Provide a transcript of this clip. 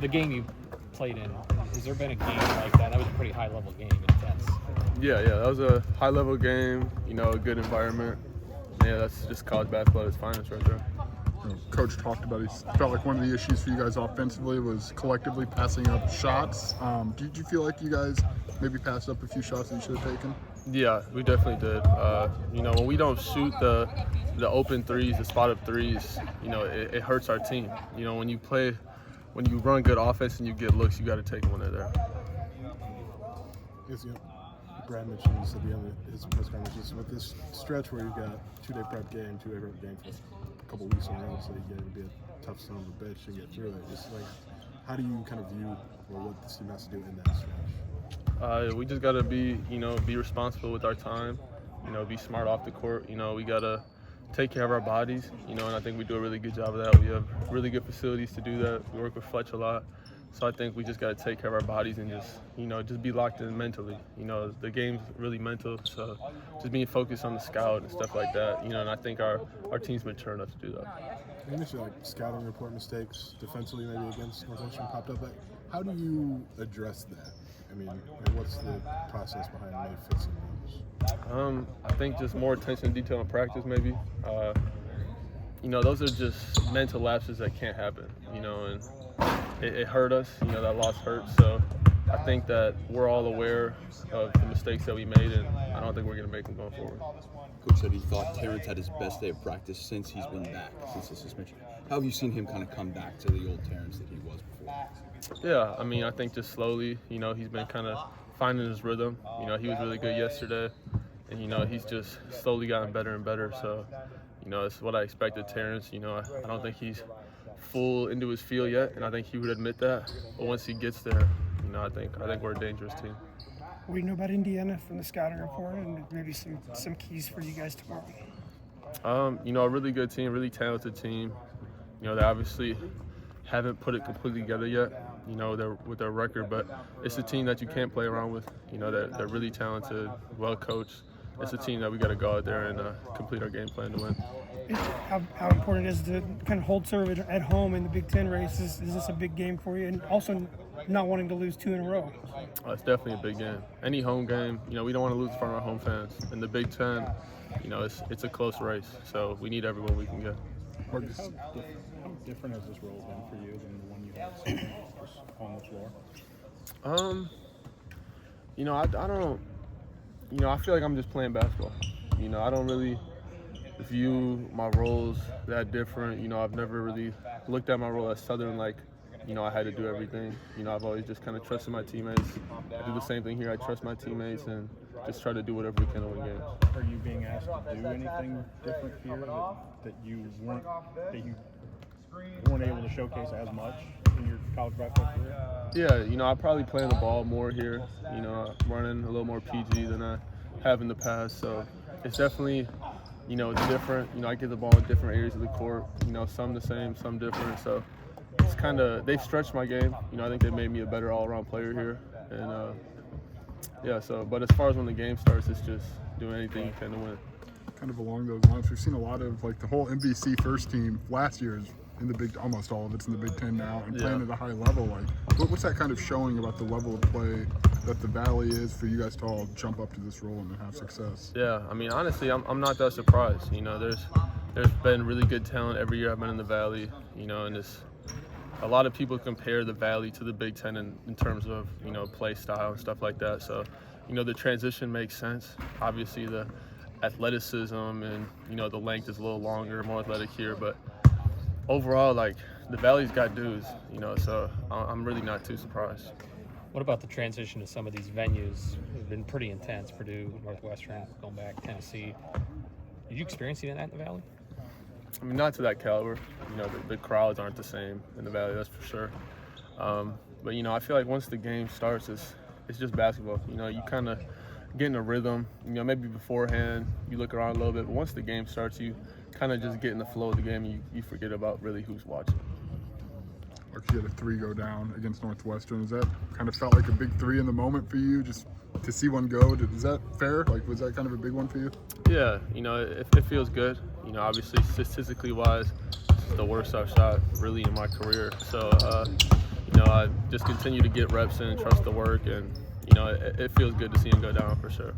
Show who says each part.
Speaker 1: the game you played in, has there been a game like that? That was a pretty high-level game, intense.
Speaker 2: Yeah, that was a high-level game, a good environment. Yeah, that's just college basketball at its finest right there.
Speaker 3: Coach talked about he felt like one of the issues for you guys offensively was collectively passing up shots. Did you feel like you guys maybe passed up a few shots that you should have taken?
Speaker 2: Yeah, we definitely did. When we don't shoot the open threes, the spot up threes, it hurts our team. When you run good offense and you get looks, you got to take one there.
Speaker 4: Yes, Brad mentioned this at the end of his press conference, with this stretch where you've got two-day prep game for a couple weeks in a row, so you get to be a tough son of a bitch and get through it. Just like, how do you kind of view what this team has to do in that stretch?
Speaker 2: We just got to be responsible with our time, be smart off the court. We got to take care of our bodies, and I think we do a really good job of that. We have really good facilities to do that. We work with Fletch a lot. So I think we just got to take care of our bodies and just be locked in mentally. The game's really mental, so just being focused on the scout and stuff like that, and I think our team's mature enough to do that.
Speaker 4: You mentioned like scouting report mistakes defensively maybe against Northwestern popped up. Like, how do you address that? I mean, what's the process behind maybe fixing those?
Speaker 2: I think just more attention to detail in practice maybe. Those are just mental lapses that can't happen, and it hurt us, that loss hurt. So I think that we're all aware of the mistakes that we made, and I don't think we're going to make them going forward.
Speaker 5: Coach said he thought Terrence had his best day of practice since he's been back, since the suspension. How have you seen him kind of come back to the old Terrence that he was before?
Speaker 2: Yeah, I think just slowly, he's been kind of finding his rhythm. He was really good yesterday, and, he's just slowly gotten better and better. So, it's what I expected Terrence. I don't think he's full into his feel yet, and I think he would admit that. But once he gets there, I think we're a dangerous team.
Speaker 6: What do you know about Indiana from the scouting report, and maybe some keys for you guys tomorrow?
Speaker 2: A really good team, really talented team. They obviously haven't put it completely together yet, with their record, but it's a team that you can't play around with. They're really talented, well coached. It's a team that we got to go out there and complete our game plan to win.
Speaker 6: How important is to kind of hold serve at home in the Big Ten race? Is this a big game for you? And also not wanting to lose 2 in a row.
Speaker 2: It's definitely a big game. Any home game, we don't want to lose in front of our home fans. In the Big Ten, it's a close race, so we need everyone we can get.
Speaker 7: How different has this role been for you than the one you had just on the floor?
Speaker 2: I feel like I'm just playing basketball. I don't really view my roles that different. I've never really looked at my role as Southern like, I had to do everything. I've always just kind of trusted my teammates. I do the same thing here. I trust my teammates and just try to do whatever we can to win games.
Speaker 7: Are you being asked to do anything different here that you weren't able to showcase as much in your college basketball career?
Speaker 2: Yeah, I probably play the ball more here. Running a little more PG than I have in the past. So it's definitely, it's different. I get the ball in different areas of the court. Some the same, some different. So it's kind of, they've stretched my game. I think they made me a better all-around player here. And but as far as when the game starts, it's just doing anything you can to win.
Speaker 3: Kind of along those lines, we've seen a lot of the whole NBC first team last year's in the almost all of it's in the Big Ten now and playing at a high level. What's that kind of showing about the level of play that the Valley is for you guys to all jump up to this role and have success?
Speaker 2: Yeah, honestly, I'm not that surprised. There's been really good talent every year I've been in the Valley. And it's a lot of people compare the Valley to the Big Ten in terms of play style and stuff like that. So the transition makes sense. Obviously the athleticism and the length is a little longer, more athletic here, but overall, the Valley's got dudes, so I'm really not too surprised.
Speaker 1: What about the transition to some of these venues? It's been pretty intense. Purdue, Northwestern, going back, Tennessee. Did you experience any of that in the Valley?
Speaker 2: Not to that caliber. The crowds aren't the same in the Valley, that's for sure. But I feel like once the game starts, it's just basketball. You kind of get in a rhythm. Maybe beforehand you look around a little bit, but once the game starts, you kind of just get in the flow of the game and you forget about really who's watching.
Speaker 3: You had a 3 go down against Northwestern. Is that kind of felt like a big 3 in the moment for you, just to see one go? Is that fair? Was that kind of a big one for you?
Speaker 2: Yeah, it feels good. Obviously statistically wise, the worst I've shot really in my career. So, I just continue to get reps in and trust the work, and, it feels good to see him go down for sure.